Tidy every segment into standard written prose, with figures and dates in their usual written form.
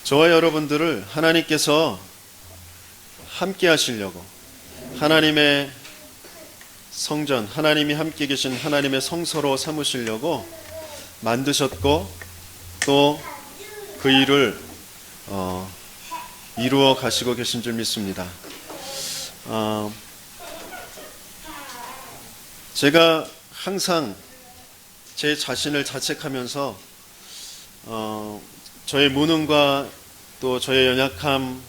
저와 여러분들을 하나님께서 함께 하시려고, 하나님의 성전, 하나님이 함께 계신 하나님의 성소로 삼으시려고 만드셨고, 또 그 일을 이루어 가시고 계신 줄 믿습니다. 제가 항상 제 자신을 자책하면서 저의 무능과 또 저의 연약함,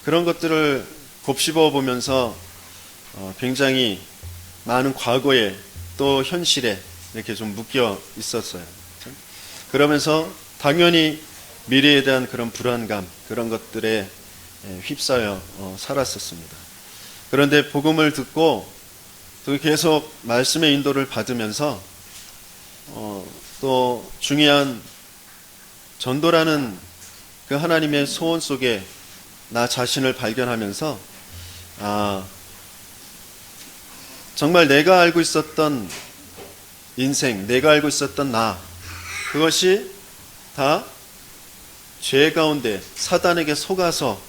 그런 것들을 곱씹어 보면서 굉장히 많은 과거에 또 현실에 이렇게 좀 묶여 있었어요. 그러면서 당연히 미래에 대한 그런 불안감, 그런 것들에 휩싸여 살았었습니다. 그런데 복음을 듣고 또 계속 말씀의 인도를 받으면서 또 중요한 전도라는 그 하나님의 소원 속에 나 자신을 발견하면서 정말 내가 알고 있었던 인생, 내가 알고 있었던 나, 그것이 다 죄 가운데 사단에게 속아서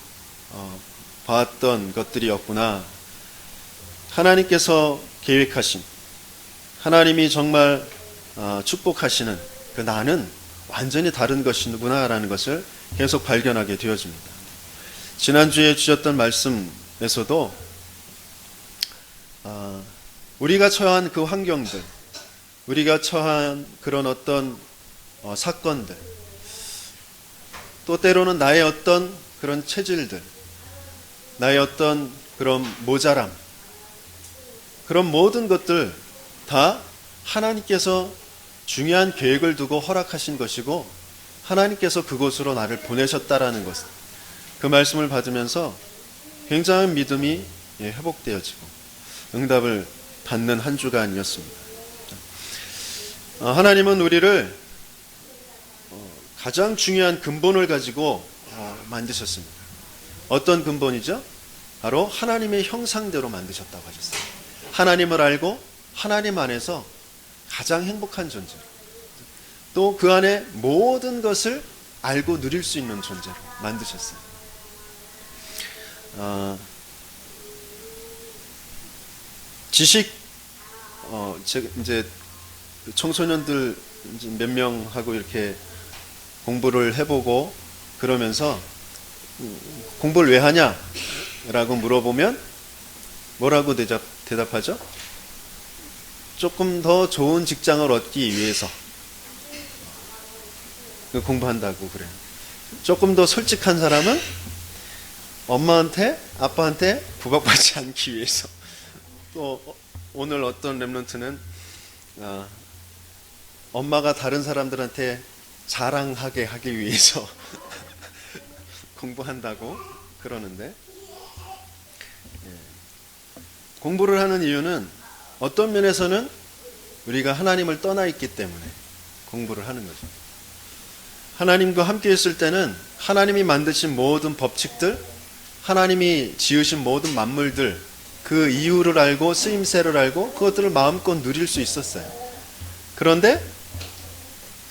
봐왔던 것들이었구나. 하나님께서 계획하신, 하나님이 정말 축복하시는 그 나는 완전히 다른 것이구나 라는 것을 계속 발견하게 되어집니다. 지난주에 주셨던 말씀에서도 우리가 처한 그 환경들, 우리가 처한 그런 어떤 사건들, 또 때로는 나의 어떤 그런 체질들, 나의 어떤 그런 모자람, 그런 모든 것들 다 하나님께서 중요한 계획을 두고 허락하신 것이고, 하나님께서 그곳으로 나를 보내셨다라는 것, 그 말씀을 받으면서 굉장한 믿음이 회복되어지고 응답을 받는 한 주간이었습니다. 하나님은 우리를 가장 중요한 근본을 가지고 만드셨습니다. 어떤 근본이죠? 바로 하나님의 형상대로 만드셨다고 하셨어요. 하나님을 알고 하나님 안에서 가장 행복한 존재로, 또 그 안에 모든 것을 알고 누릴 수 있는 존재로 만드셨어요. 지식, 제가 이제 청소년들 몇 명하고 이렇게 공부를 해보고 그러면서 공부를 왜 하냐? 라고 물어보면 뭐라고 대답하죠? 조금 더 좋은 직장을 얻기 위해서 공부한다고 그래요. 조금 더 솔직한 사람은 엄마한테, 아빠한테 구박받지 않기 위해서. 또 오늘 어떤 랩런트는 엄마가 다른 사람들한테 자랑하게 하기 위해서 공부한다고 그러는데, 공부를 하는 이유는 어떤 면에서는 우리가 하나님을 떠나 있기 때문에 공부를 하는 거죠. 하나님과 함께 있을 때는 하나님이 만드신 모든 법칙들, 하나님이 지으신 모든 만물들, 그 이유를 알고 쓰임새를 알고 그것들을 마음껏 누릴 수 있었어요. 그런데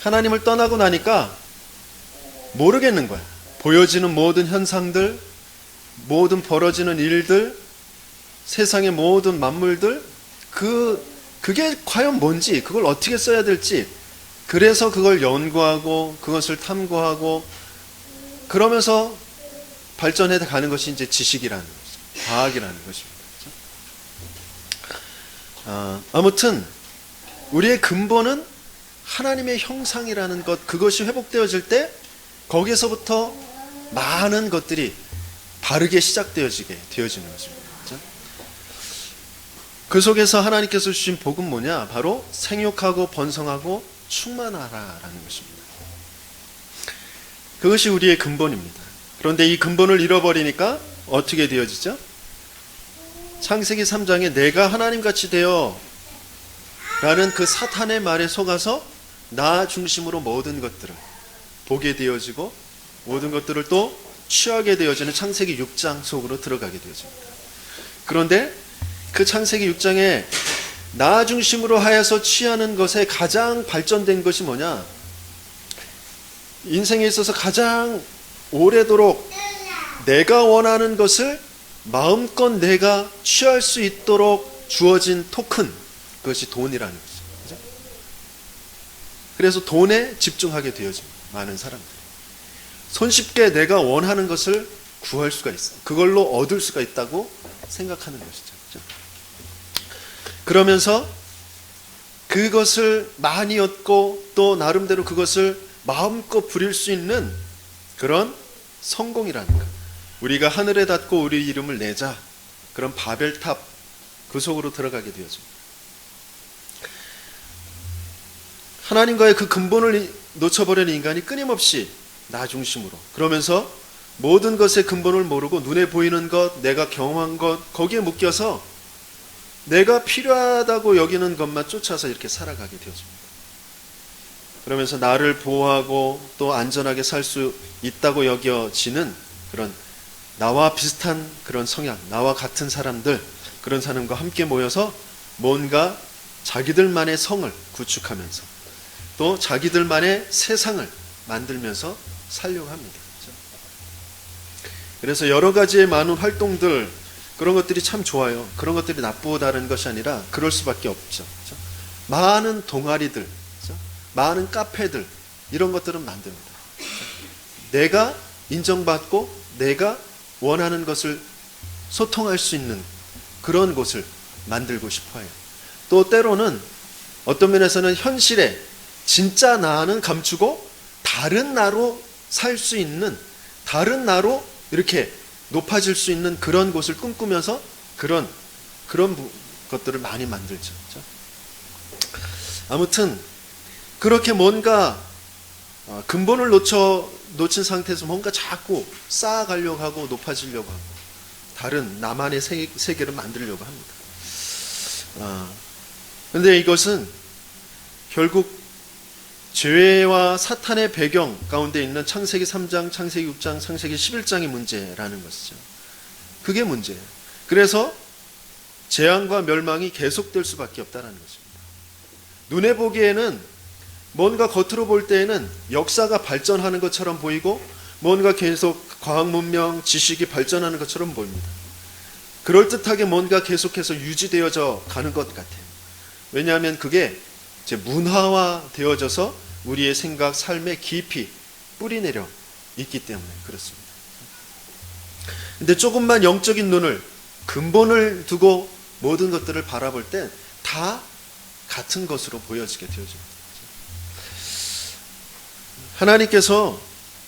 하나님을 떠나고 나니까 모르겠는 거야. 보여지는 모든 현상들, 모든 벌어지는 일들, 세상의 모든 만물들, 그게 과연 뭔지, 그걸 어떻게 써야 될지, 그래서 그걸 연구하고 그것을 탐구하고 그러면서 발전해 가는 것이 이제 지식이라는 거죠. 과학이라는 것입니다. 아무튼 우리의 근본은 하나님의 형상이라는 것, 그것이 회복되어질 때 거기에서부터 많은 것들이 바르게 시작되어지는 것입니다. 그렇죠? 그 속에서 하나님께서 주신 복은 뭐냐? 바로 생육하고 번성하고 충만하라라는 것입니다. 그것이 우리의 근본입니다. 그런데 이 근본을 잃어버리니까 어떻게 되어지죠? 창세기 3장에 내가 하나님같이 되어 라는 그 사탄의 말에 속아서 나 중심으로 모든 것들을 보게 되어지고 모든 것들을 또 취하게 되어지는 창세기 6장 속으로 들어가게 되어집니다. 그런데 그 창세기 6장에 나 중심으로 하여서 취하는 것에 가장 발전된 것이 뭐냐? 인생에 있어서 가장 오래도록 내가 원하는 것을 마음껏 내가 취할 수 있도록 주어진 토큰, 그것이 돈이라는 거죠. 그죠? 그래서 돈에 집중하게 되어집니다. 많은 사람들이. 손쉽게 내가 원하는 것을 구할 수가 있어요. 그걸로 얻을 수가 있다고 생각하는 것이죠. 그죠? 그러면서 그것을 많이 얻고 또 나름대로 그것을 마음껏 부릴 수 있는 그런 성공이라는 것. 우리가 하늘에 닿고 우리 이름을 내자. 그런 바벨탑 그 속으로 들어가게 되어집니다. 하나님과의 그 근본을 놓쳐버린 인간이 끊임없이 나 중심으로, 그러면서 모든 것의 근본을 모르고 눈에 보이는 것, 내가 경험한 것, 거기에 묶여서 내가 필요하다고 여기는 것만 쫓아서 이렇게 살아가게 되어집니다. 그러면서 나를 보호하고 또 안전하게 살 수 있다고 여겨지는 그런 나와 비슷한 그런 성향, 나와 같은 사람들, 그런 사람과 함께 모여서 뭔가 자기들만의 성을 구축하면서 또 자기들만의 세상을 만들면서 살려고 합니다. 그래서 여러 가지의 많은 활동들, 그런 것들이 참 좋아요. 그런 것들이 나쁘다는 것이 아니라 그럴 수밖에 없죠. 많은 동아리들, 많은 카페들, 이런 것들은 만듭니다. 내가 인정받고 내가 원하는 것을 소통할 수 있는 그런 곳을 만들고 싶어요. 또 때로는 어떤 면에서는 현실에 진짜 나는 감추고 다른 나로 살 수 있는, 다른 나로 이렇게 높아질 수 있는 그런 곳을 꿈꾸면서 그런 것들을 많이 만들죠. 그렇죠? 아무튼 그렇게 뭔가 근본을 놓친 상태에서 뭔가 자꾸 쌓아가려고 하고 높아지려고 하고 다른 나만의 세계를 만들려고 합니다. 그런데 이것은 결국 죄와 사탄의 배경 가운데 있는 창세기 3장, 창세기 6장, 창세기 11장의 문제라는 것이죠. 그게 문제예요. 그래서 재앙과 멸망이 계속될 수밖에 없다는 것입니다. 눈에 보기에는 뭔가 겉으로 볼 때에는 역사가 발전하는 것처럼 보이고 뭔가 계속 과학 문명, 지식이 발전하는 것처럼 보입니다. 그럴듯하게 뭔가 계속해서 유지되어져 가는 것 같아요. 왜냐하면 그게 이제 문화화되어져서 우리의 생각, 삶에 깊이 뿌리내려 있기 때문에 그렇습니다. 근데 조금만 영적인 눈을, 근본을 두고 모든 것들을 바라볼 때 다 같은 것으로 보여지게 되어집니다. 하나님께서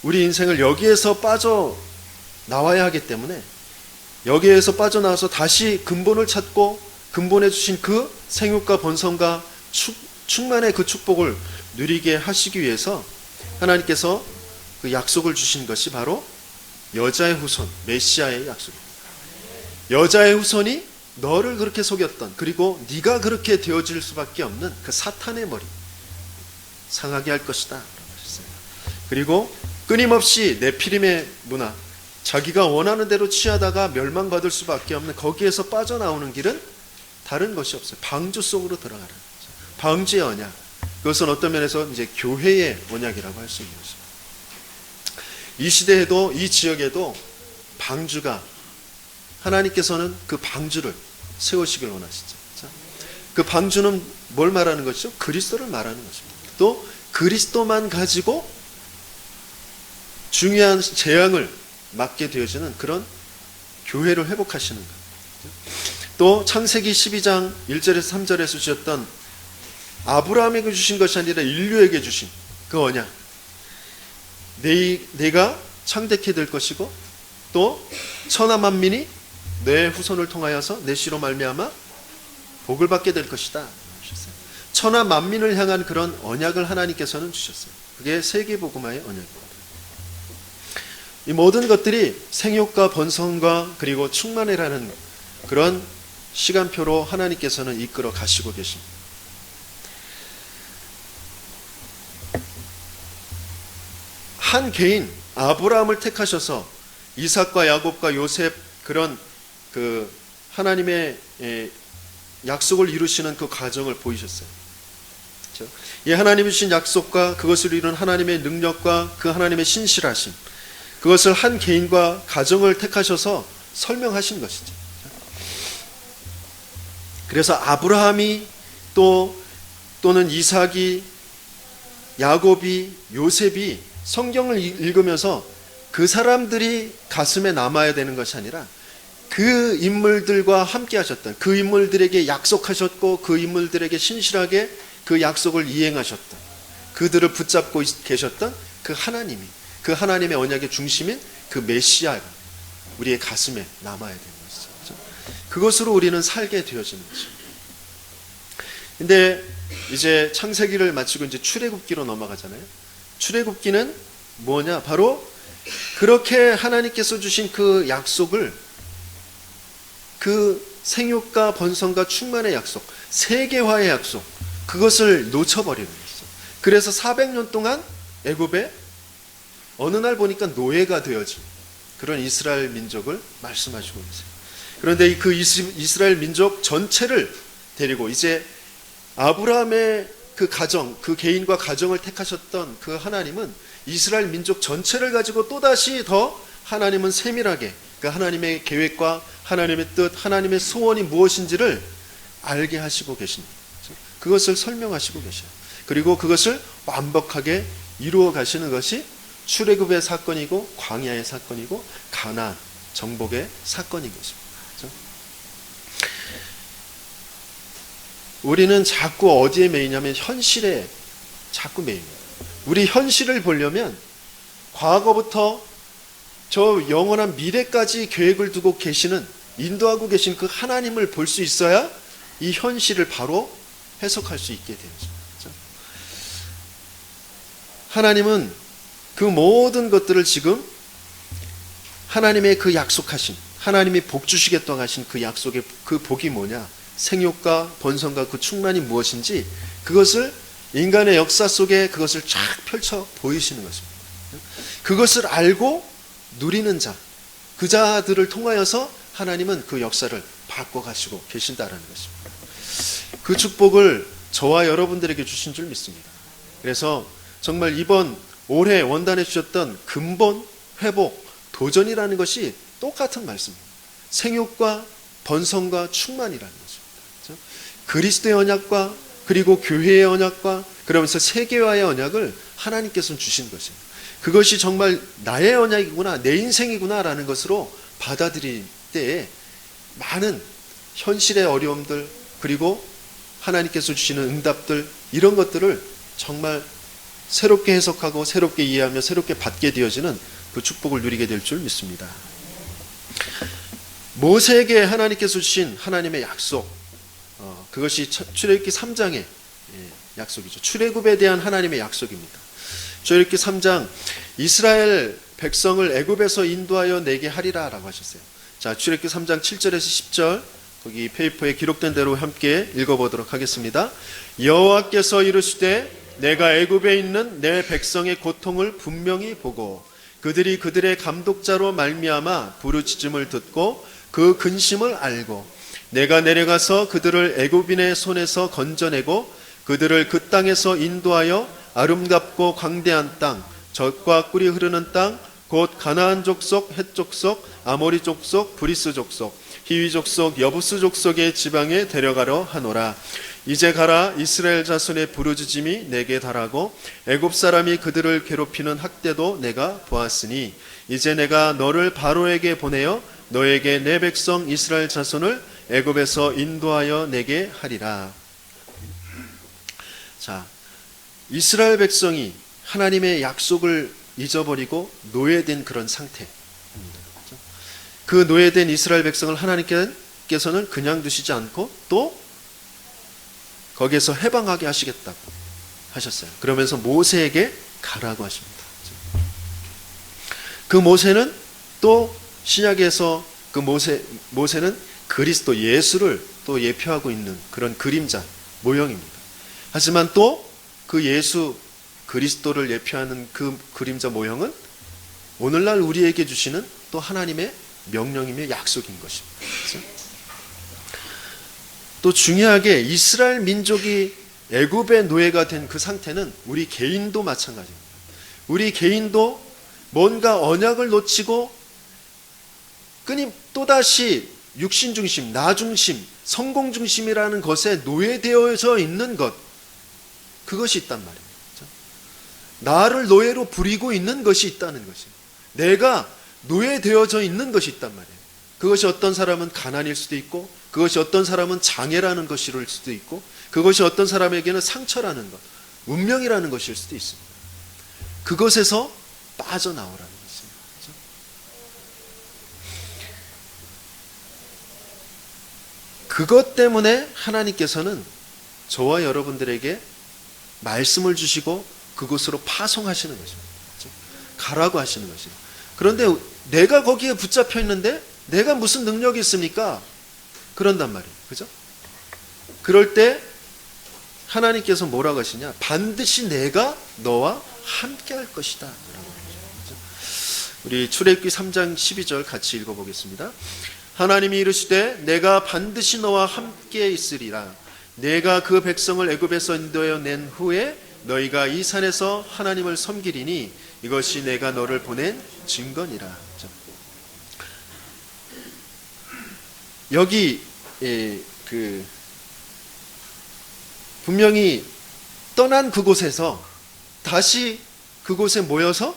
우리 인생을 여기에서 빠져나와야 하기 때문에 여기에서 빠져나와서 다시 근본을 찾고 근본에 주신 그 생육과 번성과 충만의 그 축복을 누리게 하시기 위해서 하나님께서 그 약속을 주신 것이 바로 여자의 후손, 메시아의 약속입니다. 여자의 후손이 너를 그렇게 속였던, 그리고 네가 그렇게 되어질 수밖에 없는 그 사탄의 머리 상하게 할 것이다. 그리고 끊임없이 네피림의 문화, 자기가 원하는 대로 취하다가 멸망받을 수밖에 없는 거기에서 빠져나오는 길은 다른 것이 없어요. 방주 속으로 들어가는 거죠. 방주의 언약. 그것은 어떤 면에서 이제 교회의 언약이라고 할 수 있는 것입니다. 이 시대에도, 이 지역에도 방주가, 하나님께서는 그 방주를 세우시길 원하시죠. 그 방주는 뭘 말하는 것이죠? 그리스도를 말하는 것입니다. 또 그리스도만 가지고 중요한 재앙을 막게 되어지는 그런 교회를 회복하시는 것. 또 창세기 12장 1절에서 3절에서 주셨던 아브라함에게 주신 것이 아니라 인류에게 주신 그 언약. 내가 창대케 될 것이고 또 천하 만민이 내 후손을 통하여서 내 씨로 말미암아 복을 받게 될 것이다. 천하 만민을 향한 그런 언약을 하나님께서는 주셨어요. 그게 세계복음화의 언약입니다. 이 모든 것들이 생육과 번성과 그리고 충만이라는 그런 시간표로 하나님께서는 이끌어 가시고 계십니다. 한 개인 아브라함을 택하셔서 이삭과 야곱과 요셉, 그런 그 하나님의 약속을 이루시는 그 과정을 보이셨어요. 그렇죠? 이 하나님이 주신 약속과 그것을 이룬 하나님의 능력과 그 하나님의 신실하심, 그것을 한 개인과 가정을 택하셔서 설명하신 것이죠. 그래서 아브라함이 또는 이삭이, 야곱이, 요셉이 성경을 읽으면서 그 사람들이 가슴에 남아야 되는 것이 아니라 그 인물들과 함께 하셨던, 그 인물들에게 약속하셨고 그 인물들에게 신실하게 그 약속을 이행하셨던, 그들을 붙잡고 계셨던 그 하나님이, 그 하나님의 언약의 중심인 그 메시아가 우리의 가슴에 남아야 되는 것이죠. 그렇죠? 그것으로 우리는 살게 되어지는 것입니다. 근데 이제 창세기를 마치고 이제 출애굽기로 넘어가잖아요. 출애굽기는 뭐냐? 바로 그렇게 하나님께서 주신 그 약속을, 그 생육과 번성과 충만의 약속, 세계화의 약속, 그것을 놓쳐버리는 것이죠. 그래서 400년 동안 애굽에 어느 날 보니까 노예가 되어진 그런 이스라엘 민족을 말씀하시고 계세요. 그런데 그 이스라엘 민족 전체를 데리고 이제 아브라함의 그 가정, 그 개인과 가정을 택하셨던 그 하나님은 이스라엘 민족 전체를 가지고 또다시 더 하나님은 세밀하게 그 하나님의 계획과 하나님의 뜻, 하나님의 소원이 무엇인지를 알게 하시고 계십니다. 그것을 설명하시고 계셔요. 그리고 그것을 완벽하게 이루어 가시는 것이 출애굽의 사건이고 광야의 사건이고 가나안 정복의 사건인 것입니다. 그렇죠? 우리는 자꾸 어디에 매이냐면 현실에 자꾸 매입니다. 우리 현실을 보려면 과거부터 저 영원한 미래까지 계획을 두고 계시는, 인도하고 계신 그 하나님을 볼 수 있어야 이 현실을 바로 해석할 수 있게 되는 거죠. 하나님은 그 모든 것들을 지금 하나님의 그 약속하신, 하나님이 복 주시겠다고 하신 그 약속의 그 복이 뭐냐, 생육과 번성과 그 충만이 무엇인지 그것을 인간의 역사 속에 그것을 쫙 펼쳐 보이시는 것입니다. 그것을 알고 누리는 자, 그 자들을 통하여서 하나님은 그 역사를 바꿔가시고 계신다라는 것입니다. 그 축복을 저와 여러분들에게 주신 줄 믿습니다. 그래서 정말 이번 올해 원단에 주셨던 근본, 회복, 도전이라는 것이 똑같은 말씀입니다. 생육과 번성과 충만이라는 것입니다. 그렇죠? 그리스도의 언약과 그리고 교회의 언약과 그러면서 세계화의 언약을 하나님께서는 주신 것입니다. 그것이 정말 나의 언약이구나, 내 인생이구나라는 것으로 받아들일 때에 많은 현실의 어려움들, 그리고 하나님께서 주시는 응답들, 이런 것들을 정말 새롭게 해석하고 새롭게 이해하며 새롭게 받게 되어지는 그 축복을 누리게 될 줄 믿습니다. 모세에게 하나님께서 주신 하나님의 약속, 그것이 출애굽기 3장의 약속이죠. 출애굽에 대한 하나님의 약속입니다. 출애굽기 3장, 이스라엘 백성을 애굽에서 인도하여 내게 하리라 라고 하셨어요. 자, 출애굽기 3장 7절에서 10절, 거기 페이퍼에 기록된 대로 함께 읽어보도록 하겠습니다. 여호와께서 이르시되 내가 애굽에 있는 내 백성의 고통을 분명히 보고 그들이 그들의 감독자로 말미암아 부르짖음을 듣고 그 근심을 알고 내가 내려가서 그들을 애굽인의 손에서 건져내고 그들을 그 땅에서 인도하여 아름답고 광대한 땅, 젖과 꿀이 흐르는 땅, 곧 가나안 족속, 헷 족속, 아모리 족속, 브리스 족속, 히위 족속, 여부스 족속의 지방에 데려가려 하노라. 이제 가라. 이스라엘 자손의 부르짖음이 내게 달하고 애굽 사람이 그들을 괴롭히는 학대도 내가 보았으니 이제 내가 너를 바로에게 보내어 너에게 내 백성 이스라엘 자손을 애굽에서 인도하여 내게 하리라. 자, 이스라엘 백성이 하나님의 약속을 잊어버리고 노예된 그런 상태입니다. 그 노예된 이스라엘 백성을 하나님께서는 그냥 두시지 않고 또 거기에서 해방하게 하시겠다고 하셨어요. 그러면서 모세에게 가라고 하십니다. 그 모세는 또 신약에서 그 모세는 그리스도 예수를 또 예표하고 있는 그런 그림자 모형입니다. 하지만 또 그 예수 그리스도를 예표하는 그 그림자 모형은 오늘날 우리에게 주시는 또 하나님의 명령이며 약속인 것입니다. 그렇죠? 또 중요하게 이스라엘 민족이 애굽의 노예가 된 그 상태는 우리 개인도 마찬가지입니다. 우리 개인도 뭔가 언약을 놓치고 또다시 육신 중심, 나 중심, 성공 중심이라는 것에 노예되어져 있는 것, 그것이 있단 말이에요. 나를 노예로 부리고 있는 것이 있다는 것이에요. 내가 노예되어져 있는 것이 있단 말이에요. 그것이 어떤 사람은 가난일 수도 있고, 그것이 어떤 사람은 장애라는 것일 수도 있고, 그것이 어떤 사람에게는 상처라는 것, 운명이라는 것일 수도 있습니다. 그것에서 빠져나오라는 것입니다. 그렇죠? 그것 때문에 하나님께서는 저와 여러분들에게 말씀을 주시고 그곳으로 파송하시는 것입니다. 그렇죠? 가라고 하시는 것입니다. 그런데 내가 거기에 붙잡혀 있는데 내가 무슨 능력이 있습니까? 그런단 말이에요. 그죠? 그럴 때 하나님께서 뭐라고 하시냐? 반드시 내가 너와 함께 할 것이다. 라고 하죠. 우리 출애굽기 3장 12절 같이 읽어보겠습니다. 하나님이 이르시되 내가 반드시 너와 함께 있으리라. 내가 그 백성을 애굽에서 인도하여 낸 후에 너희가 이 산에서 하나님을 섬기리니 이것이 내가 너를 보낸 증거니라. 여기 분명히 떠난 그곳에서 다시 그곳에 모여서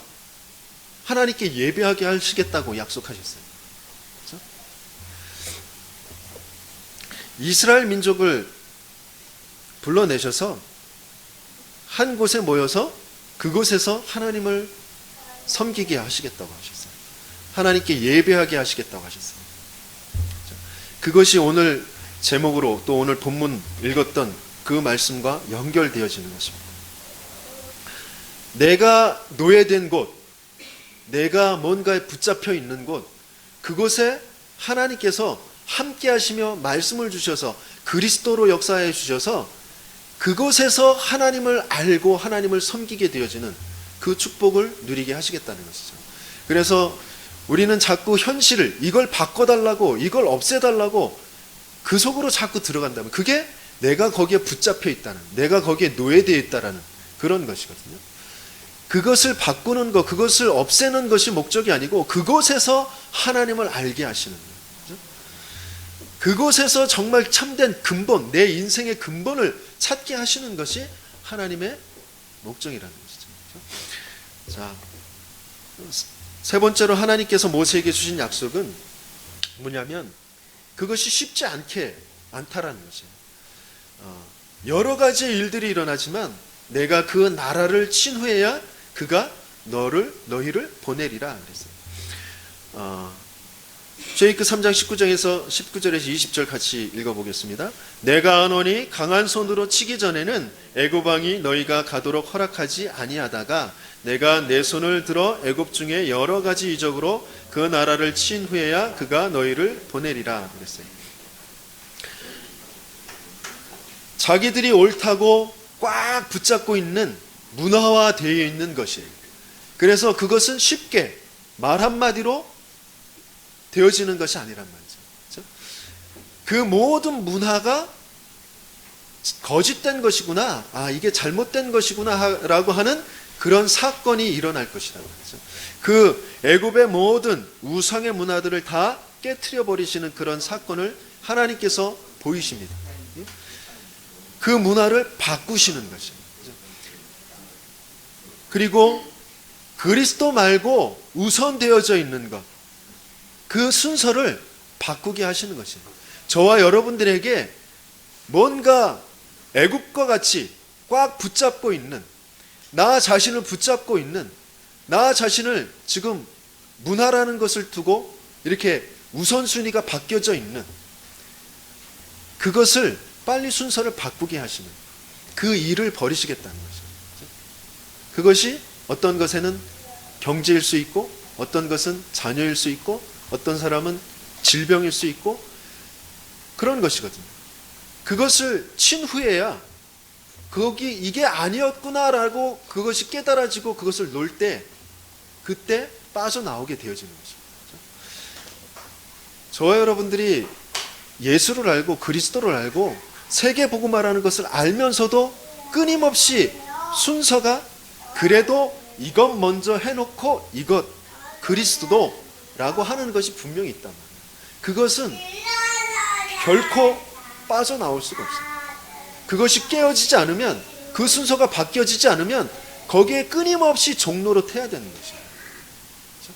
하나님께 예배하게 하시겠다고 약속하셨어요. 그렇죠? 이스라엘 민족을 불러내셔서 한 곳에 모여서 그곳에서 하나님을 섬기게 하시겠다고 하셨어요. 하나님께 예배하게 하시겠다고 하셨어요. 그것이 오늘 제목으로 또 오늘 본문 읽었던 그 말씀과 연결되어지는 것입니다. 내가 노예된 곳, 내가 뭔가에 붙잡혀 있는 곳, 그곳에 하나님께서 함께 하시며 말씀을 주셔서 그리스도로 역사해 주셔서 그곳에서 하나님을 알고 하나님을 섬기게 되어지는 그 축복을 누리게 하시겠다는 것이죠. 그래서 우리는 자꾸 현실을 이걸 바꿔달라고 이걸 없애달라고 그 속으로 자꾸 들어간다면 그게 내가 거기에 붙잡혀 있다는, 내가 거기에 노예되어 있다는 그런 것이거든요. 그것을 바꾸는 것, 그것을 없애는 것이 목적이 아니고 그곳에서 하나님을 알게 하시는 거예요. 그곳에서 정말 참된 근본, 내 인생의 근본을 찾게 하시는 것이 하나님의 목적이라는 것이죠. 자, 세 번째로 하나님께서 모세에게 주신 약속은 뭐냐면 그것이 쉽지 않다라는 것이에요. 여러 가지 일들이 일어나지만 내가 그 나라를 친 후에야 그가 너희를 보내리라 그랬어요. 출애굽기 3장 19절에서 20절 같이 읽어보겠습니다. 내가 하노니 강한 손으로 치기 전에는 애굽 왕이 너희가 가도록 허락하지 아니하다가 내가 내 손을 들어 애굽 중에 여러 가지 이적으로 그 나라를 친 후에야 그가 너희를 보내리라 그랬어요. 자기들이 옳다고 꽉 붙잡고 있는 문화화되어 있는 것이에요. 그래서 그것은 쉽게 말 한마디로 되어지는 것이 아니란 말이죠. 그렇죠? 그 모든 문화가 거짓된 것이구나, 이게 잘못된 것이구나 라고 하는 그런 사건이 일어날 것이라고 하죠. 그 애굽의 모든 우상의 문화들을 다 깨트려 버리시는 그런 사건을 하나님께서 보이십니다. 그 문화를 바꾸시는 것이죠. 그리고 그리스도 말고 우선되어져 있는 것, 그 순서를 바꾸게 하시는 것입니다. 저와 여러분들에게 뭔가 애굽과 같이 꽉 붙잡고 있는, 나 자신을 붙잡고 있는, 나 자신을 지금 문화라는 것을 두고 이렇게 우선순위가 바뀌어져 있는 그것을 빨리 순서를 바꾸게 하시는 그 일을 벌이시겠다는 것이죠. 그것이 어떤 것에는 경제일 수 있고, 어떤 것은 자녀일 수 있고, 어떤 사람은 질병일 수 있고, 그런 것이거든요. 그것을 친 후에야 이게 아니었구나라고 그것이 깨달아지고 그것을 놓을 때 그때 빠져나오게 되어지는 것입니다. 저와 여러분들이 예수를 알고 그리스도를 알고 세계복음화라는 것을 알면서도 끊임없이 순서가 그래도 이것 먼저 해놓고 이것 그리스도도 라고 하는 것이 분명히 있단 말이에요. 그것은 결코 빠져나올 수가 없어요. 그것이 깨어지지 않으면, 그 순서가 바뀌어지지 않으면 거기에 끊임없이 종노릇해야 되는 것이에요. 그렇죠?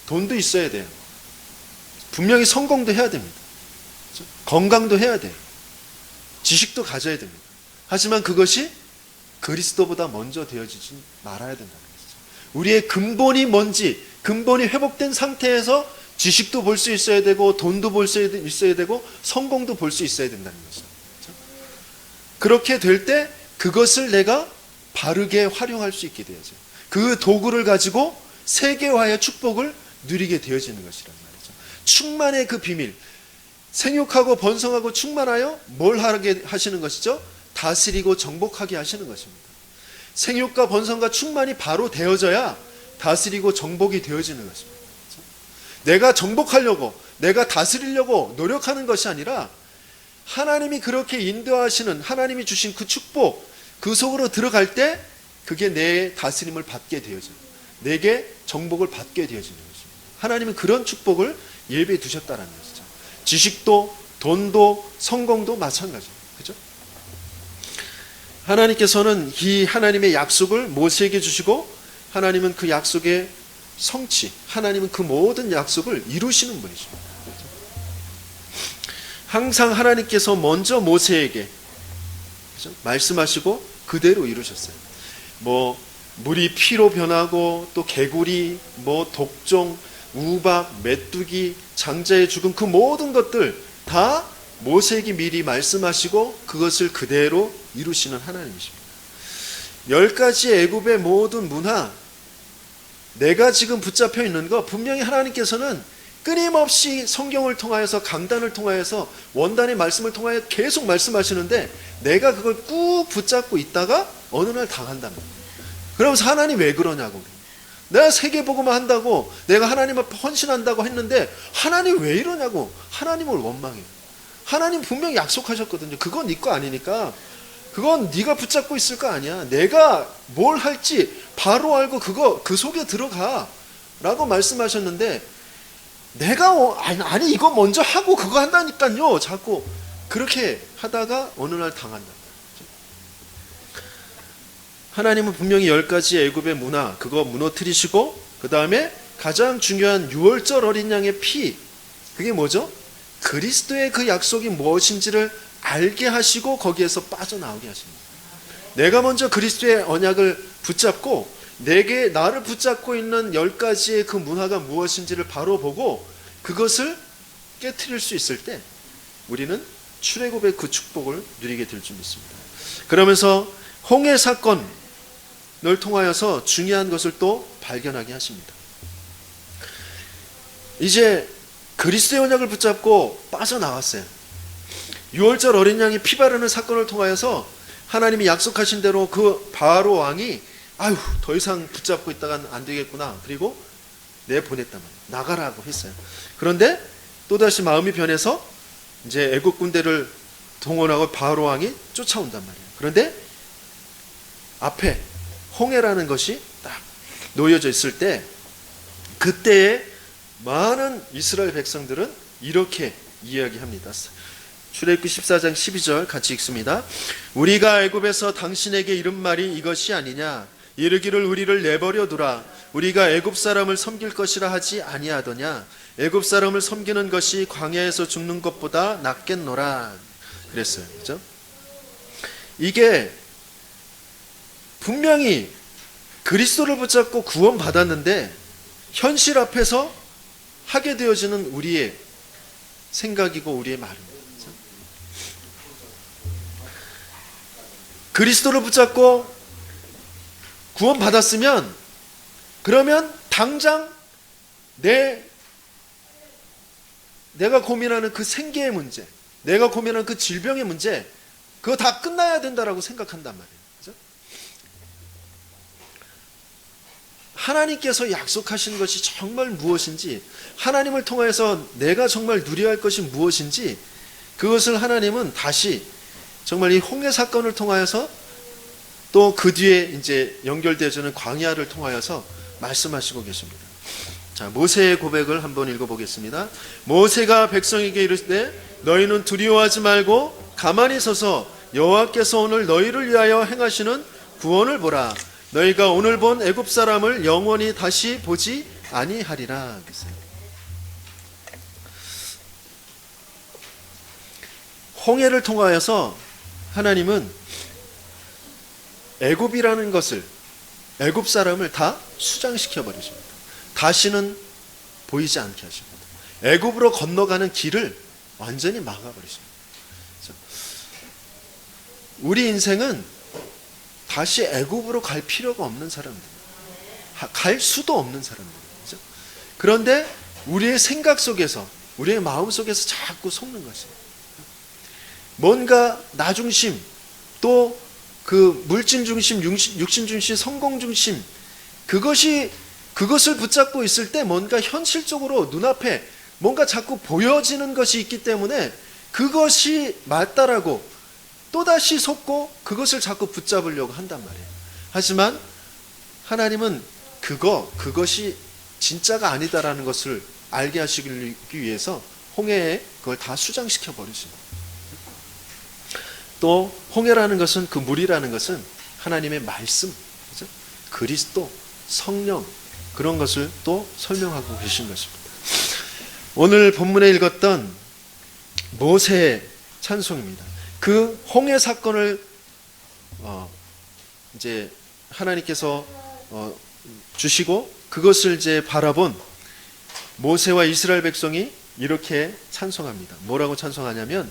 돈도 있어야 돼요. 분명히 성공도 해야 됩니다. 그렇죠? 건강도 해야 돼요. 지식도 가져야 됩니다. 하지만 그것이 그리스도보다 먼저 되어지지 말아야 된다는 것이죠. 우리의 근본이 뭔지, 근본이 회복된 상태에서 지식도 볼 수 있어야 되고, 돈도 볼 수 있어야 되고, 성공도 볼 수 있어야 된다는 것이죠. 그렇죠? 그렇게 될 때 그것을 내가 바르게 활용할 수 있게 되어져요. 그 도구를 가지고 세계화의 축복을 누리게 되어지는 것이란 말이죠. 충만의 그 비밀, 생육하고 번성하고 충만하여 뭘 하게 하시는 것이죠? 다스리고 정복하게 하시는 것입니다. 생육과 번성과 충만이 바로 되어져야 다스리고 정복이 되어지는 것입니다. 내가 정복하려고, 내가 다스리려고 노력하는 것이 아니라 하나님이 그렇게 인도하시는, 하나님이 주신 그 축복, 그 속으로 들어갈 때 그게 내 다스림을 받게 되어져요. 내게 정복을 받게 되어지는 것입니다. 하나님은 그런 축복을 예비해 두셨다는 것이죠. 지식도, 돈도, 성공도 마찬가지입니다. 그죠? 하나님께서는 이 하나님의 약속을 모세에게 주시고, 하나님은 그 약속의 성취, 하나님은 그 모든 약속을 이루시는 분이십니다. 그렇죠? 항상 하나님께서 먼저 모세에게, 그렇죠? 말씀하시고 그대로 이루셨어요. 뭐 물이 피로 변하고, 또 개구리, 뭐 독종, 우박, 메뚜기, 장자의 죽음, 그 모든 것들 다 모세에게 미리 말씀하시고 그것을 그대로 이루시는 하나님이십니다. 10가지 애굽의 모든 문화, 내가 지금 붙잡혀 있는 거 분명히 하나님께서는 끊임없이 성경을 통하여서, 강단을 통하여서, 원단의 말씀을 통하여 계속 말씀하시는데 내가 그걸 꾹 붙잡고 있다가 어느 날 당한단 말이에요. 그러면서 하나님 왜 그러냐고. 내가 세계복음화 한다고, 내가 하나님 앞에 헌신한다고 했는데 하나님 왜 이러냐고 하나님을 원망해요. 하나님 분명히 약속하셨거든요. 그건 네 거 아니니까, 그건 네가 붙잡고 있을 거 아니야. 내가 뭘 할지 바로 알고 그 속에 들어가 라고 말씀하셨는데, 내가 아니 이거 먼저 하고 그거 한다니까요. 자꾸 그렇게 하다가 어느 날 당한다. 하나님은 분명히 10가지 애굽의 문화, 그거 무너뜨리시고, 그 다음에 가장 중요한 유월절 어린 양의 피, 그게 뭐죠? 그리스도의 그 약속이 무엇인지를 알게 하시고 거기에서 빠져나오게 하십니다. 내가 먼저 그리스도의 언약을 붙잡고, 내게 나를 붙잡고 있는 10가지의 그 문화가 무엇인지를 바로 보고 그것을 깨트릴 수 있을 때 우리는 출애굽의 그 축복을 누리게 될 줄 믿습니다. 그러면서 홍해 사건을 통하여서 중요한 것을 또 발견하게 하십니다. 이제 그리스도의 언약을 붙잡고 빠져나왔어요. 유월절 어린 양이 피 바르는 사건을 통하여서 하나님이 약속하신 대로 그 바로 왕이 아유 더 이상 붙잡고 있다간 안 되겠구나, 그리고 내보냈단 말이에요. 나가라고 했어요. 그런데 또다시 마음이 변해서 이제 애국 군대를 동원하고 바로 왕이 쫓아온단 말이에요. 그런데 앞에 홍해라는 것이 딱 놓여져 있을 때, 그때에 많은 이스라엘 백성들은 이렇게 이야기합니다. 출애굽기 14장 12절 같이 읽습니다. 우리가 애굽에서 당신에게 이른 말이 이것이 아니냐? 이르기를 우리를 내버려 두라. 우리가 애굽 사람을 섬길 것이라 하지 아니하더냐? 애굽 사람을 섬기는 것이 광야에서 죽는 것보다 낫겠노라. 그랬어요. 그죠? 이게 분명히 그리스도를 붙잡고 구원받았는데 현실 앞에서 하게 되어지는 우리의 생각이고 우리의 말입니다. 그죠? 그리스도를 붙잡고 구원받았으면 그러면 당장 내가 고민하는 그 생계의 문제, 내가 고민하는 그 질병의 문제, 그거 다 끝나야 된다라고 생각한단 말이에요. 그죠? 하나님께서 약속하신 것이 정말 무엇인지, 하나님을 통해서 내가 정말 누려야 할 것이 무엇인지, 그것을 하나님은 다시 정말 이 홍해 사건을 통하여서 또 그 뒤에 이제 연결되어지는 광야를 통하여서 말씀하시고 계십니다. 자, 모세의 고백을 한번 읽어보겠습니다. 모세가 백성에게 이르되 너희는 두려워하지 말고 가만히 서서 여호와께서 오늘 너희를 위하여 행하시는 구원을 보라. 너희가 오늘 본 애굽 사람을 영원히 다시 보지 아니하리라. 홍해를 통하여서 하나님은 애굽이라는 것을, 애굽 사람을 다 수장시켜 버리십니다. 다시는 보이지 않게 하십니다. 애굽으로 건너가는 길을 완전히 막아버리십니다. 우리 인생은 다시 애굽으로 갈 필요가 없는 사람들, 갈 수도 없는 사람들이죠. 그런데 우리의 생각 속에서, 우리의 마음 속에서 자꾸 속는 것이에요. 뭔가 나 중심, 또 그 물질 중심, 육신 중심, 성공 중심, 그것을 붙잡고 있을 때 뭔가 현실적으로 눈앞에 뭔가 자꾸 보여지는 것이 있기 때문에 그것이 맞다라고 또다시 속고 그것을 자꾸 붙잡으려고 한단 말이에요. 하지만 하나님은 그것이 진짜가 아니다라는 것을 알게 하시기 위해서 홍해에 그걸 다 수장시켜 버리십니다. 또 홍해라는 것은, 그 물이라는 것은 하나님의 말씀, 그렇죠? 그리스도, 성령, 그런 것을 또 설명하고 계신 것입니다. 오늘 본문에 읽었던 모세의 찬송입니다. 그 홍해 사건을 이제 하나님께서 주시고 그것을 이제 바라본 모세와 이스라엘 백성이 이렇게 찬송합니다. 뭐라고 찬송하냐면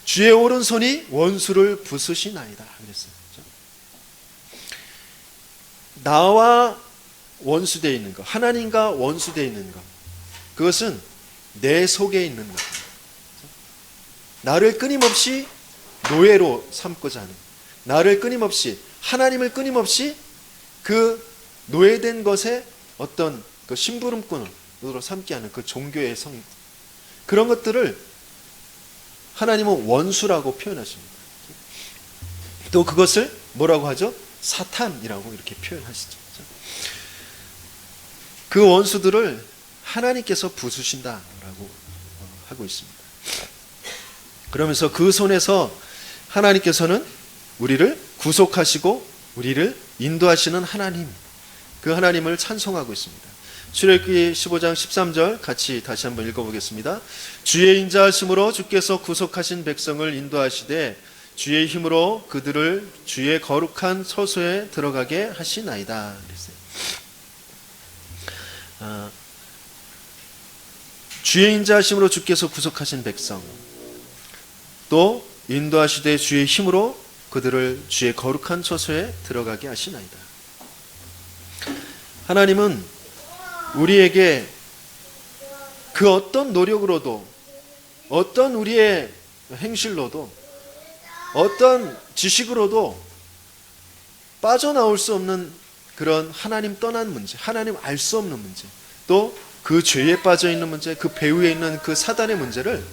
주의 오른손이 원수를 부수시나이다 그랬어요. 그렇죠? 나와 원수되어 있는 것, 하나님과 원수되어 있는 것, 그것은 내 속에 있는 것, 나를 끊임없이 노예로 삼고자 하는, 나를 끊임없이, 하나님을 끊임없이 그 노예된 것에 어떤 그 심부름꾼으로 삼게 하는 그 종교의 성, 그런 것들을 하나님은 원수라고 표현하십니다. 또 그것을 뭐라고 하죠? 사탄이라고 이렇게 표현하시죠. 그 원수들을 하나님께서 부수신다라고 하고 있습니다. 그러면서 그 손에서 하나님께서는 우리를 구속하시고 우리를 인도하시는 하나님, 그 하나님을 찬송하고 있습니다. 출애굽기 15장 13절 같이 다시 한번 읽어보겠습니다. 주의 인자하심으로 주께서 구속하신 백성을 인도하시되 주의 힘으로 그들을 주의 거룩한 처소에 들어가게 하시나이다. 주의 인자하심으로 주께서 구속하신 백성, 또 인도하시되 주의 힘으로 그들을 주의 거룩한 처소에 들어가게 하시나이다. 하나님은 우리에게 그 어떤 노력으로도, 어떤 우리의 행실로도, 어떤 지식으로도 빠져나올 수 없는 그런 하나님 떠난 문제, 하나님 알 수 없는 문제, 또 그 죄에 빠져 있는 문제, 그 배후에 있는 그 사단의 문제를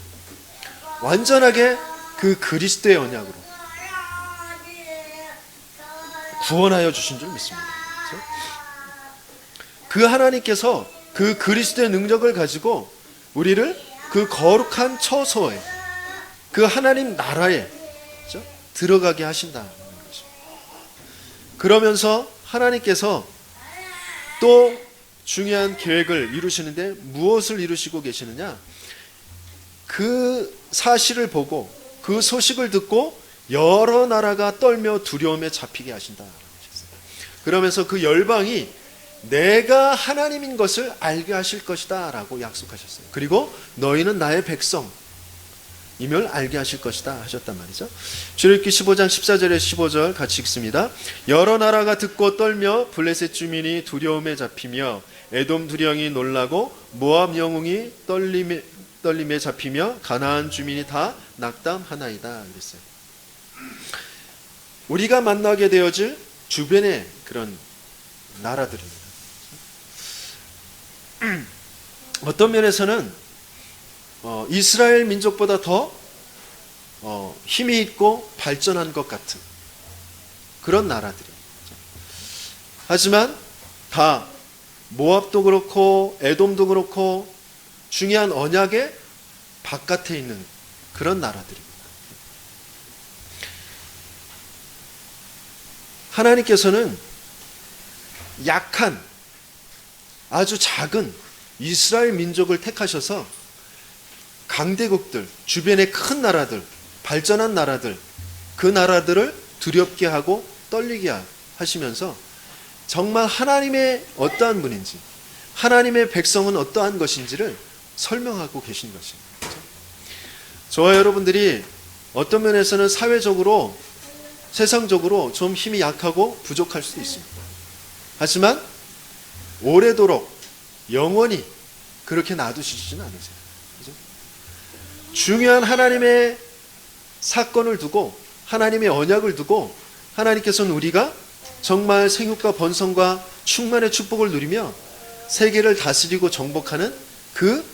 완전하게 그 그리스도의 언약으로 구원하여 주신 줄 믿습니다. 그 하나님께서 그 그리스도의 능력을 가지고 우리를 그 거룩한 처소에, 그 하나님 나라에 들어가게 하신다는 것입니다. 그러면서 하나님께서 또 중요한 계획을 이루시는데 무엇을 이루시고 계시느냐? 그 사실을 보고 그 소식을 듣고 여러 나라가 떨며 두려움에 잡히게 하신다. 그러면서 그 열방이 내가 하나님인 것을 알게 하실 것이다 라고 약속하셨어요. 그리고 너희는 나의 백성임을 알게 하실 것이다 하셨단 말이죠. 출애굽기 15장 14절에 15절 같이 읽습니다. 여러 나라가 듣고 떨며 블레셋 주민이 두려움에 잡히며 에돔 두령이 놀라고 모압 영웅이 떨림에 잡히며 가나안 주민이 다 낙담하나이다 그랬어요. 우리가 만나게 되어질 주변의 그런 나라들입니다. 어떤 면에서는 이스라엘 민족보다 더 힘이 있고 발전한 것 같은 그런 나라들이에요. 하지만 다 모압도 그렇고 에돔도 그렇고 중요한 언약의 바깥에 있는 그런 나라들입니다. 하나님께서는 약한 아주 작은 이스라엘 민족을 택하셔서 강대국들, 주변의 큰 나라들, 발전한 나라들, 그 나라들을 두렵게 하고 떨리게 하시면서 정말 하나님의 어떠한 분인지, 하나님의 백성은 어떠한 것인지를 설명하고 계신 것입니다. 저와 여러분들이 어떤 면에서는 사회적으로, 세상적으로 좀 힘이 약하고 부족할 수도 있습니다. 하지만 오래도록 영원히 그렇게 놔두시지는 않으세요. 그죠? 중요한 하나님의 사건을 두고, 하나님의 언약을 두고 하나님께서는 우리가 정말 생육과 번성과 충만의 축복을 누리며 세계를 다스리고 정복하는 그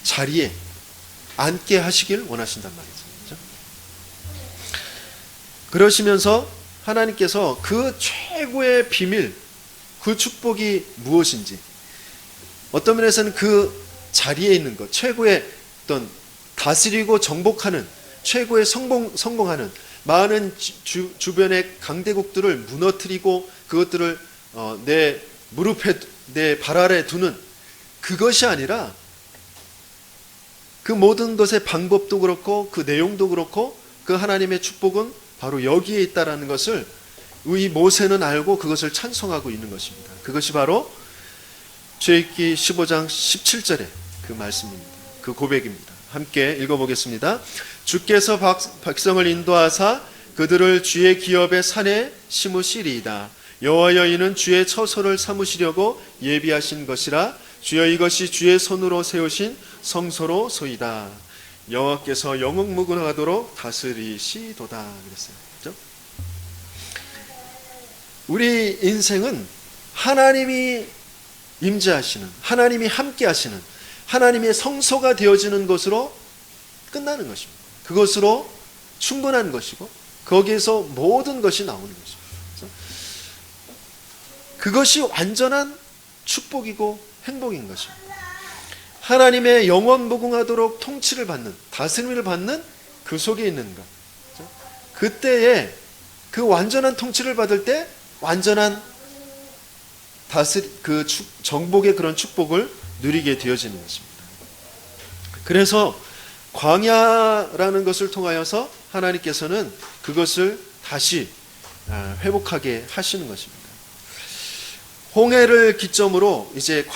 자리에 앉게 하시길 원하신단 말이죠. 그렇죠? 그러시면서 하나님께서 그 최고의 비밀, 그 축복이 무엇인지, 어떤 면에서는 그 자리에 있는 것, 최고의 어떤 다스리고 정복하는, 최고의 성공하는 많은 주변의 강대국들을 무너뜨리고 그것들을 내 무릎에, 내 발 아래 두는 그것이 아니라 그 모든 것의 방법도 그렇고 그 내용도 그렇고 그 하나님의 축복은 바로 여기에 있다라는 것을 이 모세는 알고 그것을 찬송하고 있는 것입니다. 그것이 바로 출애굽기 15장 17절의 그 말씀입니다. 그 고백입니다. 함께 읽어보겠습니다. 주께서 백성을 인도하사 그들을 주의 기업의 산에 심으시리이다. 여호와여 이는 주의 처소를 삼으시려고 예비하신 것이라. 주여 이것이 주의 손으로 세우신 성소로 소이다. 여호와께서 영웅무궁하도록 다스리시도다. 그랬어요. 그렇죠? 우리 인생은 하나님이 임재하시는, 하나님이 함께 하시는, 하나님의 성소가 되어지는 것으로 끝나는 것입니다. 그것으로 충분한 것이고 거기에서 모든 것이 나오는 것입니다. 그렇죠? 그것이 완전한 축복이고 행복인 것입니다. 하나님의 영원무궁하도록 통치를 받는, 다스림을 받는 그 속에 있는 것. 그렇죠? 그때에 그 완전한 통치를 받을 때 완전한 그 정복의 그런 축복을 누리게 되어지는 것입니다. 그래서 광야라는 것을 통하여서 하나님께서는 그것을 다시 회복하게 하시는 것입니다. 홍해를 기점으로 이제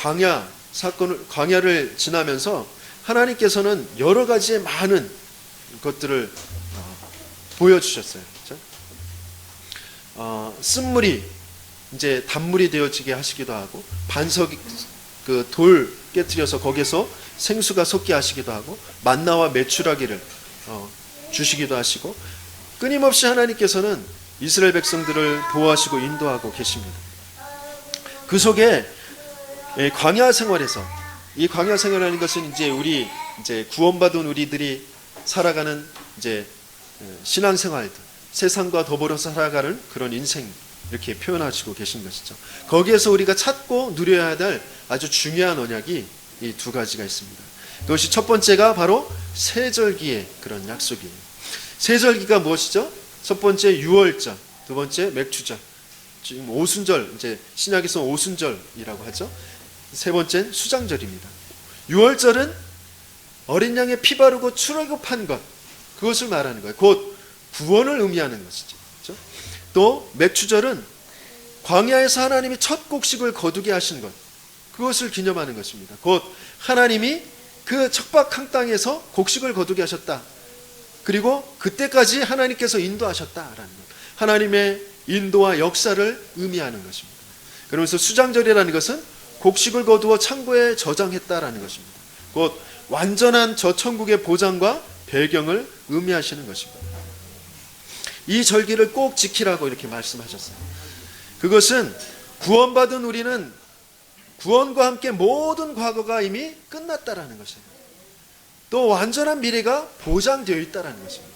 광야를 지나면서 하나님께서는 여러 가지의 많은 것들을 보여주셨어요. 그렇죠? 쓴물이 이제 단물이 되어지게 하시기도 하고, 반석 그 돌 깨뜨려서 거기서 생수가 솟게 하시기도 하고, 만나와 메추라기를 주시기도 하시고, 끊임없이 하나님께서는 이스라엘 백성들을 보호하시고 인도하고 계십니다. 그 속에 광야 생활에서, 이 광야 생활이라는 것은 이제 구원받은 우리들이 살아가는 이제 신앙생활들, 세상과 더불어서 살아가는 그런 인생, 이렇게 표현하시고 계신 것이죠. 거기에서 우리가 찾고 누려야 될 아주 중요한 언약이 이 두 가지가 있습니다. 그것이 첫 번째가 바로 세절기의 그런 약속이에요. 세절기가 무엇이죠? 첫 번째 유월절, 두 번째 맥추절, 지금 오순절, 이제 신약에서 오순절이라고 하죠. 세 번째는 수장절입니다. 유월절은 어린 양의 피 바르고 출애굽한 것, 그것을 말하는 거예요. 곧 구원을 의미하는 것이죠. 그렇죠? 또 맥추절은 광야에서 하나님이 첫 곡식을 거두게 하신 것, 그것을 기념하는 것입니다. 곧 하나님이 그 척박한 땅에서 곡식을 거두게 하셨다. 그리고 그때까지 하나님께서 인도하셨다라는 것, 하나님의 인도와 역사를 의미하는 것입니다. 그러면서 수장절이라는 것은 곡식을 거두어 창고에 저장했다라는 것입니다. 곧 완전한 저 천국의 보장과 배경을 의미하시는 것입니다. 이 절기를 꼭 지키라고 이렇게 말씀하셨어요. 그것은 구원받은 구원과 함께 모든 과거가 이미 끝났다라는 것이에요. 또 완전한 미래가 보장되어 있다라는 것입니다.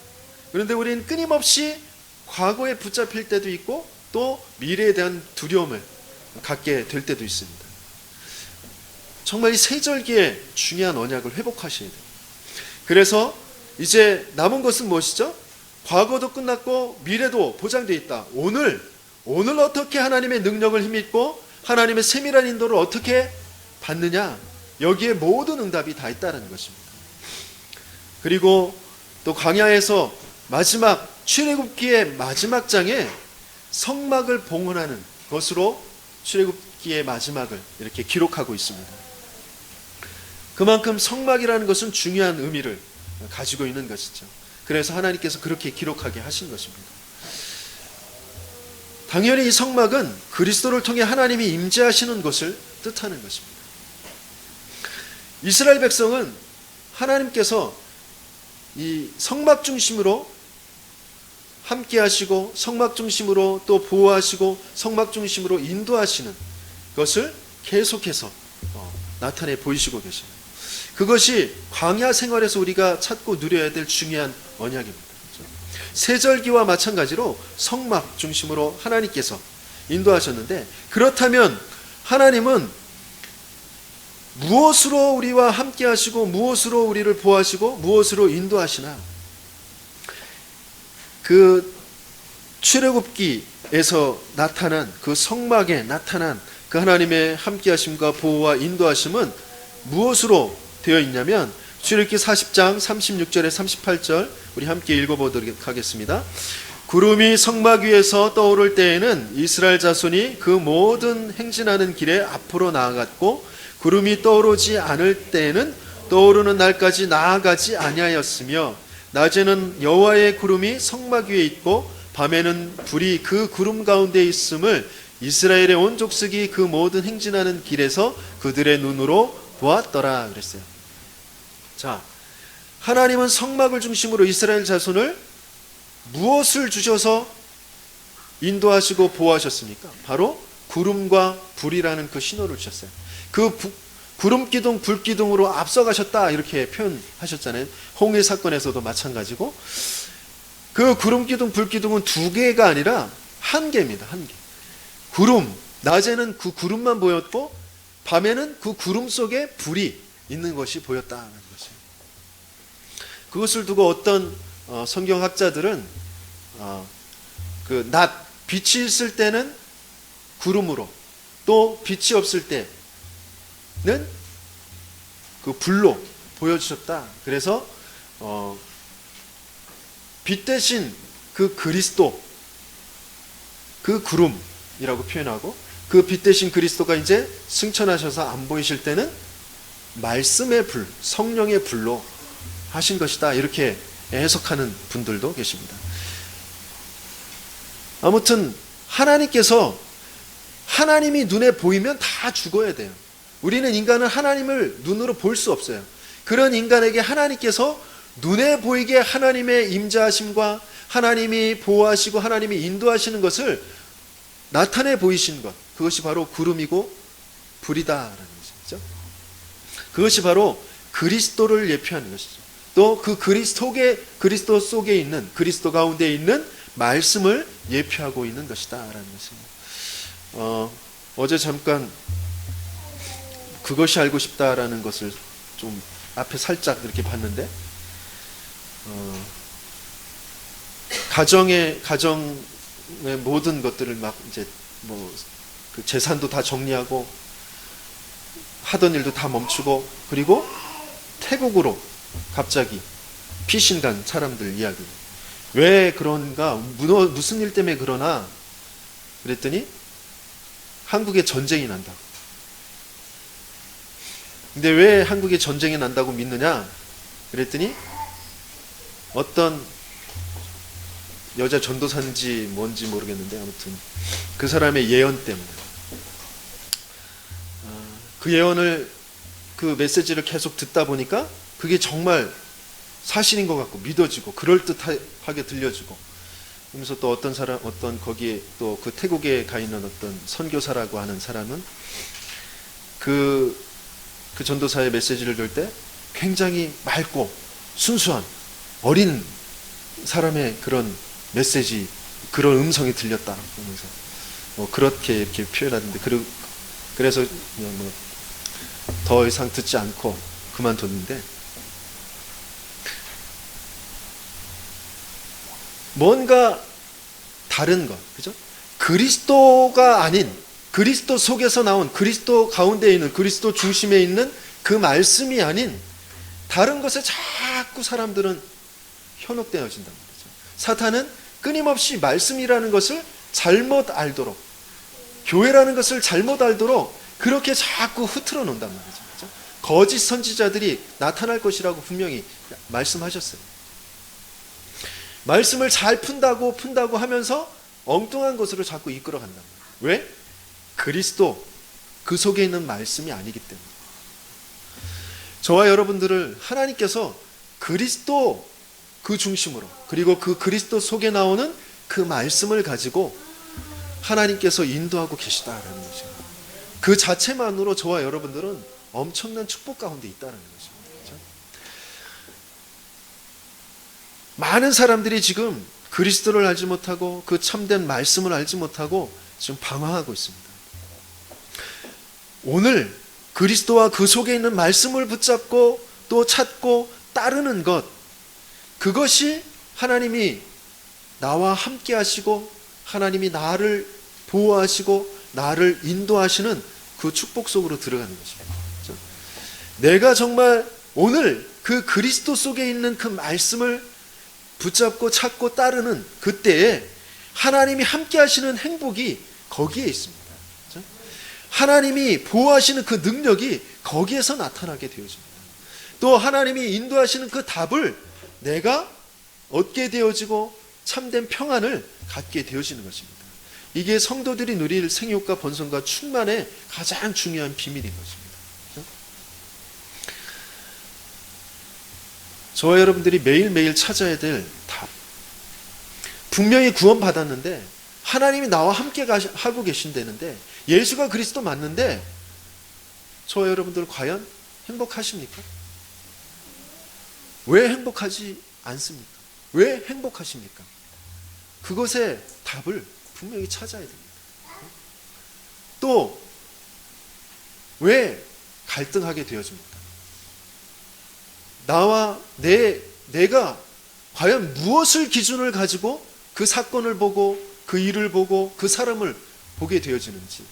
그런데 우리는 끊임없이 과거에 붙잡힐 때도 있고 또 미래에 대한 두려움을 갖게 될 때도 있습니다. 정말 이 세절기에 중요한 언약을 회복하셔야 돼요. 그래서 이제 남은 것은 무엇이죠? 과거도 끝났고 미래도 보장되어 있다. 오늘 어떻게 하나님의 능력을 힘입고 하나님의 세밀한 인도를 어떻게 받느냐, 여기에 모든 응답이 다 있다는 것입니다. 그리고 또 광야에서 마지막 출애굽기의 마지막 장에 성막을 봉헌하는 것으로 출애굽기의 마지막을 이렇게 기록하고 있습니다. 그만큼 성막이라는 것은 중요한 의미를 가지고 있는 것이죠. 그래서 하나님께서 그렇게 기록하게 하신 것입니다. 당연히 이 성막은 그리스도를 통해 하나님이 임재하시는 것을 뜻하는 것입니다. 이스라엘 백성은 하나님께서 이 성막 중심으로 함께 하시고 성막 중심으로 또 보호하시고 성막 중심으로 인도하시는 것을 계속해서 나타내 보이시고 계십니다. 그것이 광야 생활에서 우리가 찾고 누려야 될 중요한 언약입니다. 세절기와 마찬가지로 성막 중심으로 하나님께서 인도하셨는데, 그렇다면 하나님은 무엇으로 우리와 함께 하시고 무엇으로 우리를 보호하시고 무엇으로 인도하시나? 그 출애굽기에서 나타난 그 성막에 나타난 그 하나님의 함께 하심과 보호와 인도하심은 무엇으로 되어 있냐면, 출애굽기 40장 36절에 38절 우리 함께 읽어보도록 하겠습니다. 구름이 성막 위에서 떠오를 때에는 이스라엘 자손이 그 모든 행진하는 길에 앞으로 나아갔고, 구름이 떠오르지 않을 때에는 떠오르는 날까지 나아가지 아니하였으며, 낮에는 여호와의 구름이 성막 위에 있고 밤에는 불이 그 구름 가운데 있음을 이스라엘의 온 족속이 그 모든 행진하는 길에서 그들의 눈으로 보았더라 그랬어요. 자, 하나님은 성막을 중심으로 이스라엘 자손을 무엇을 주셔서 인도하시고 보호하셨습니까? 바로 구름과 불이라는 그 신호를 주셨어요. 그 구름 기둥, 불 기둥으로 앞서가셨다 이렇게 표현하셨잖아요. 홍해 사건에서도 마찬가지고, 그 구름 기둥, 불 기둥은 두 개가 아니라 한 개입니다. 한 개. 구름, 낮에는 그 구름만 보였고 밤에는 그 구름 속에 불이 있는 것이 보였다는 것이에요. 그것을 두고 어떤 성경학자들은 그 낮 빛이 있을 때는 구름으로, 또 빛이 없을 때는 그 불로 보여주셨다. 그래서 빛 대신 그 그리스도, 그 구름이라고 표현하고, 그 빛 대신 그리스도가 이제 승천하셔서 안 보이실 때는 말씀의 불, 성령의 불로 하신 것이다, 이렇게 해석하는 분들도 계십니다. 아무튼 하나님께서, 하나님이 눈에 보이면 다 죽어야 돼요. 우리는 인간은 하나님을 눈으로 볼 수 없어요. 그런 인간에게 하나님께서 눈에 보이게 하나님의 임재하심과 하나님이 보호하시고 하나님이 인도하시는 것을 나타내 보이신 것, 그것이 바로 구름이고 불이다라는 것이죠. 그것이 바로 그리스도를 예표하는 것이죠. 또 그 그리스도 속에 있는, 그리스도 가운데 있는 말씀을 예표하고 있는 것이다라는 것입니다. 어제 잠깐 그것이 알고 싶다라는 것을 좀 앞에 살짝 이렇게 봤는데, 가정의 모든 것들을 막 이제 그 재산도 다 정리하고 하던 일도 다 멈추고, 그리고 태국으로 갑자기 피신 간 사람들 이야기. 왜 그런가? 무슨 일 때문에 그러나? 그랬더니 한국에 전쟁이 난다고. 근데 왜 한국에 전쟁이 난다고 믿느냐? 그랬더니 어떤 여자 전도사인지 뭔지 모르겠는데, 아무튼 그 사람의 예언 때문에, 그 예언을, 그 메시지를 계속 듣다 보니까 그게 정말 사실인 것 같고 믿어지고 그럴듯하게 들려지고, 그러면서 또 어떤 거기에 또 그 태국에 가 있는 어떤 선교사라고 하는 사람은 그 전도사의 메시지를 들을 때 굉장히 맑고 순수한 어린 사람의 그런 메시지, 그런 음성이 들렸다 그러면서 그렇게 이렇게 표현하던데, 그래서 그냥 더 이상 듣지 않고 그만뒀는데, 뭔가 다른 것, 그죠? 그리스도가 아닌, 그리스도 속에서 나온, 그리스도 가운데 있는, 그리스도 중심에 있는 그 말씀이 아닌 다른 것에 자꾸 사람들은 현혹되어진단 말이죠. 사탄은 끊임없이 말씀이라는 것을 잘못 알도록, 교회라는 것을 잘못 알도록 그렇게 자꾸 흐트러 놓는단 말이죠. 그렇죠? 거짓 선지자들이 나타날 것이라고 분명히 말씀하셨어요. 말씀을 잘 푼다고 하면서 엉뚱한 것으로 자꾸 이끌어 간단 말이에요. 왜? 그리스도 그 속에 있는 말씀이 아니기 때문에. 저와 여러분들을 하나님께서 그리스도 그 중심으로, 그리고 그 그리스도 속에 나오는 그 말씀을 가지고 하나님께서 인도하고 계시다라는 것이죠. 그 자체만으로 저와 여러분들은 엄청난 축복 가운데 있다는 것입니다. 그렇죠? 많은 사람들이 지금 그리스도를 알지 못하고 그 참된 말씀을 알지 못하고 지금 방황하고 있습니다. 오늘 그리스도와 그 속에 있는 말씀을 붙잡고 또 찾고 따르는 것, 그것이 하나님이 나와 함께 하시고 하나님이 나를 보호하시고 나를 인도하시는 그 축복 속으로 들어가는 것입니다. 그렇죠? 내가 정말 오늘 그 그리스도 속에 있는 그 말씀을 붙잡고 찾고 따르는 그때에 하나님이 함께 하시는 행복이 거기에 있습니다. 그렇죠? 하나님이 보호하시는 그 능력이 거기에서 나타나게 되어집니다. 또 하나님이 인도하시는 그 답을 내가 얻게 되어지고 참된 평안을 갖게 되어지는 것입니다. 이게 성도들이 누릴 생육과 번성과 충만의 가장 중요한 비밀인 것입니다. 그렇죠? 저와 여러분들이 매일매일 찾아야 될 답. 분명히 구원받았는데 하나님이 나와 함께 하고 계신다는데, 예수가 그리스도 맞는데 저와 여러분들 과연 행복하십니까? 왜 행복하지 않습니까? 왜 행복하십니까? 그것의 답을 분명히 찾아야 됩니다. 또 왜 갈등하게 되어집니까? 나와 내가 과연 무엇을 기준을 가지고 그 사건을 보고 그 일을 보고 그 사람을 보게 되어지는지.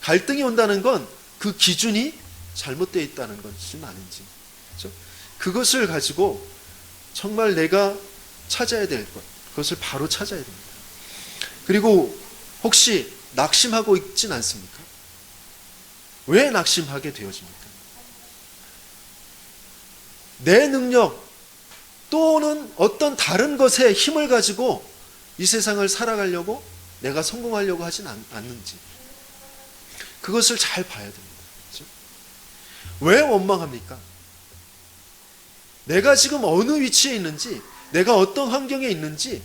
갈등이 온다는 건 그 기준이 잘못되어 있다는 것이 아닌지, 그렇죠? 그것을 가지고 정말 내가 찾아야 될 것, 그것을 바로 찾아야 됩니다. 그리고 혹시 낙심하고 있진 않습니까? 왜 낙심하게 되어집니까? 내 능력 또는 어떤 다른 것에 힘을 가지고 이 세상을 살아가려고, 내가 성공하려고 하진 않는지, 그것을 잘 봐야 됩니다. 그렇죠? 왜 원망합니까? 내가 지금 어느 위치에 있는지, 내가 어떤 환경에 있는지,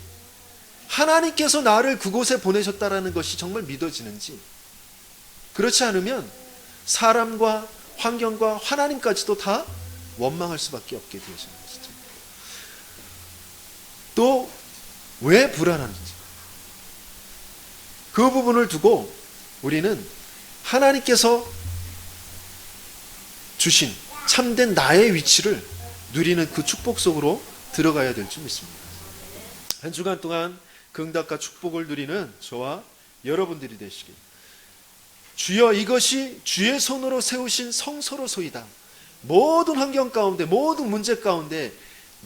하나님께서 나를 그곳에 보내셨다라는 것이 정말 믿어지는지, 그렇지 않으면 사람과 환경과 하나님까지도 다 원망할 수밖에 없게 되어지는 것이죠. 또 왜 불안한지, 그 부분을 두고 우리는 하나님께서 주신 참된 나의 위치를 누리는 그 축복 속으로 들어가야 될 줄 믿습니다. 한 주간 동안 응답과 축복을 누리는 저와 여러분들이 되시길. 주여, 이것이 주의 손으로 세우신 성소로소이다. 모든 환경 가운데, 모든 문제 가운데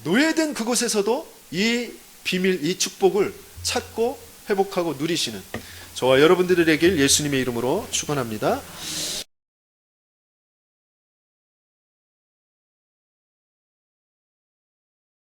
노예된 그곳에서도 이 비밀, 이 축복을 찾고 회복하고 누리시는 저와 여러분들에게 예수님의 이름으로 축원합니다.